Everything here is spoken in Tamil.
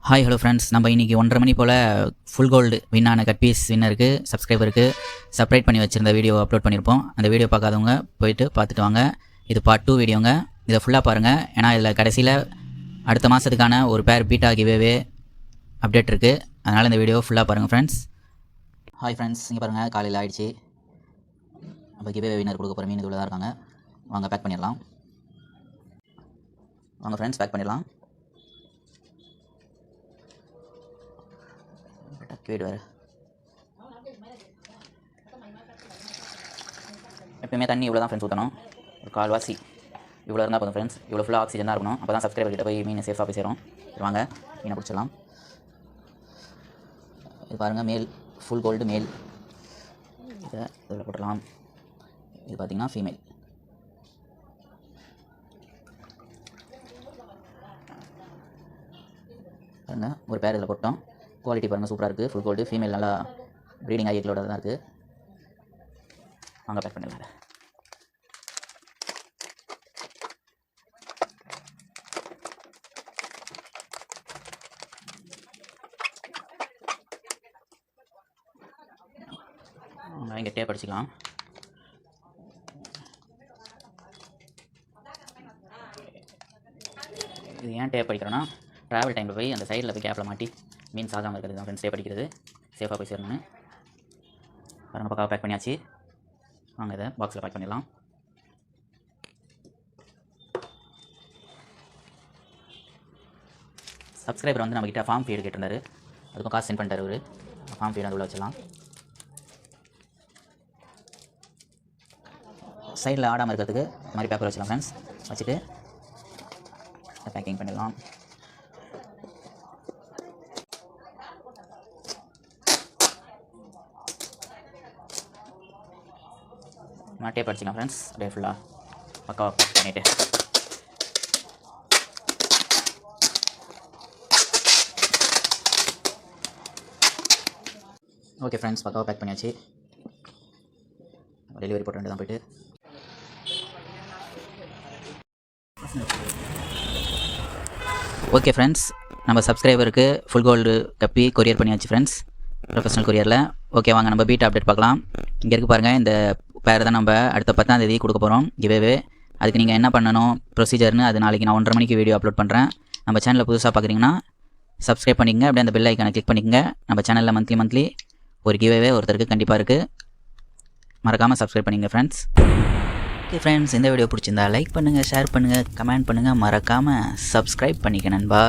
ஹாய் ஹலோ ஃப்ரெண்ட்ஸ், நம்ம இன்றைக்கி 1:30 மணி போல் ஃபுல் கோல்டு வின்னான கட் பீஸ் வின்னருக்கு சப்ஸ்கிரைபருக்கு செப்பரேட் பண்ணி வச்சுருந்த வீடியோ அப்லோட் பண்ணியிருப்போம். அந்த வீடியோ பார்க்காதவங்க போயிட்டு பார்த்துட்டு வாங்க. இது பார்ட் 2 வீடியோங்க. இதை ஃபுல்லாக பாருங்கள். ஏன்னா இதில் கடைசியில் அடுத்த மாதத்துக்கான ஒரு பேர் பீட்டா கிவ்வே அப்டேட் இருக்குது. அதனால் இந்த வீடியோ ஃபுல்லாக பாருங்கள் ஃப்ரெண்ட்ஸ். ஹாய் ஃப்ரெண்ட்ஸ், இங்கே பாருங்கள், காலையில் ஆகிடுச்சு. நம்ம கிவ்வே வின்னர் கொடுக்க போகிற மீன் இதில் தான் இருக்காங்க. வாங்க பேக் பண்ணிடலாம். வாங்க ஃப்ரெண்ட்ஸ், பேக் பண்ணிடலாம். கேடு வேறு எப்பயுமே தண்ணி இவ்வளோ தான் ஃப்ரெண்ட்ஸ் ஊற்றணும். ஒரு கால்வாசி இவ்வளோ இருந்தால் போதும் ஃப்ரெண்ட்ஸ். இவ்வளோ ஃபுல்லாக ஆக்சிஜன் தான் இருக்கணும். அப்போ தான் சப்ஸ்கிரைபர் கிட்ட போய் மீன் சேஃபாக போய் சேரும். வாங்க மீனை பிடிச்சிடலாம். இது பாருங்கள், மேல் ஃபுல் கோல்டு மேல். இதை இதில் போட்டுடலாம். இது பார்த்திங்கன்னா ஃபீமேல். பாருங்கள், ஒரு பேர் இதில் போட்டோம். குவாலிட்டி பாருங்கள், சூப்பராக இருக்குது. ஃபுல் கோல்டு ஃபீமேல், நல்லா ப்ரீடிங் ஐக்களோட தான் இருக்குது. வாங்க பேக் பண்ணிடலாம். இங்கே டேப் அடிச்சிக்கலாம். இது ஏன் டேப் அடிக்கிறோன்னா, ட்ராவல் டைமில் போய் அந்த சைடில் போய் கேப்பில் மாட்டி மீன் சாகாமல் இருக்கிறது தான் ஃப்ரெண்ட்ஸ். டேப் அடிக்கிறது சேஃபாக போய் சேரணும்னு. பாருங்கள், பக்காவாக பேக் பண்ணியாச்சு. வாங்க இதை பாக்ஸில் பேக் பண்ணிடலாம். சப்ஸ்கிரைபர் வந்து நம்மக்கிட்ட ஃபார்ம் ஃபீடு கேட்டிருந்தாரு. அதுக்கும் காசு சென்ட் பண்ணிட்டார் அவர். ஃபார்ம் ஃபீடு அது உள்ள வச்சிடலாம். சைடில் ஆடாமல் இருக்கிறதுக்கு இந்த மாதிரி பேப்பர் வச்சிடலாம் ஃப்ரெண்ட்ஸ். வச்சுட்டு பேக்கிங் பண்ணிடலாம். டேப் அடிச்சிக்கலாம் ஃப்ரெண்ட்ஸ். அப்படியே ஃபுல்லாக பக்காவாக பேக் பண்ணிவிட்டு ஓகே ஃப்ரெண்ட்ஸ், பக்காவாக பேக் பண்ணியாச்சு. டெலிவரி போட்டு வேண்டியதான் போய்ட்டு. ஓகே ஃப்ரெண்ட்ஸ், நம்ம சப்ஸ்கிரைபருக்கு ஃபுல் கோல்டு கப்பி கொரியர் பண்ணியாச்சு ஃப்ரெண்ட்ஸ், ப்ரொஃபஷனல் கொரியரில். ஓகே, வாங்க நம்ம பீட்டா அப்டேட் பார்க்கலாம். இங்கே இருக்குது பாருங்கள், இந்த பேர் தான் நம்ம அடுத்த 10ஆம் தேதி கொடுக்க போகிறோம் கிவ்வே. அதுக்கு நீங்கள் என்ன பண்ணணும் ப்ரொசீஜர்னு அது நாளைக்கு நான் 1:30 மணிக்கு வீடியோ அப்லோட் பண்ணுறேன். நம்ம சேனலில் புதுசாக பார்க்குறீங்கன்னா சப்ஸ்கிரைப் பண்ணிக்கங்க. அப்படியே அந்த பெல் ஐக்கானை கிளிக் பண்ணிக்கங்க. நம்ம சேனலில் மந்த்லி ஒரு கிவ்வே ஒருத்தருக்கு கண்டிப்பாக இருக்குது. மறக்காமல் சப்ஸ்கிரைப் பண்ணிங்க ஃப்ரெண்ட்ஸ். ஓகே ஃப்ரெண்ட்ஸ், இந்த வீடியோ பிடிச்சிருந்தா லைக் பண்ணுங்கள், ஷேர் பண்ணுங்கள், கமெண்ட் பண்ணுங்கள். மறக்காமல் சப்ஸ்கிரைப் பண்ணிக்க நண்பா.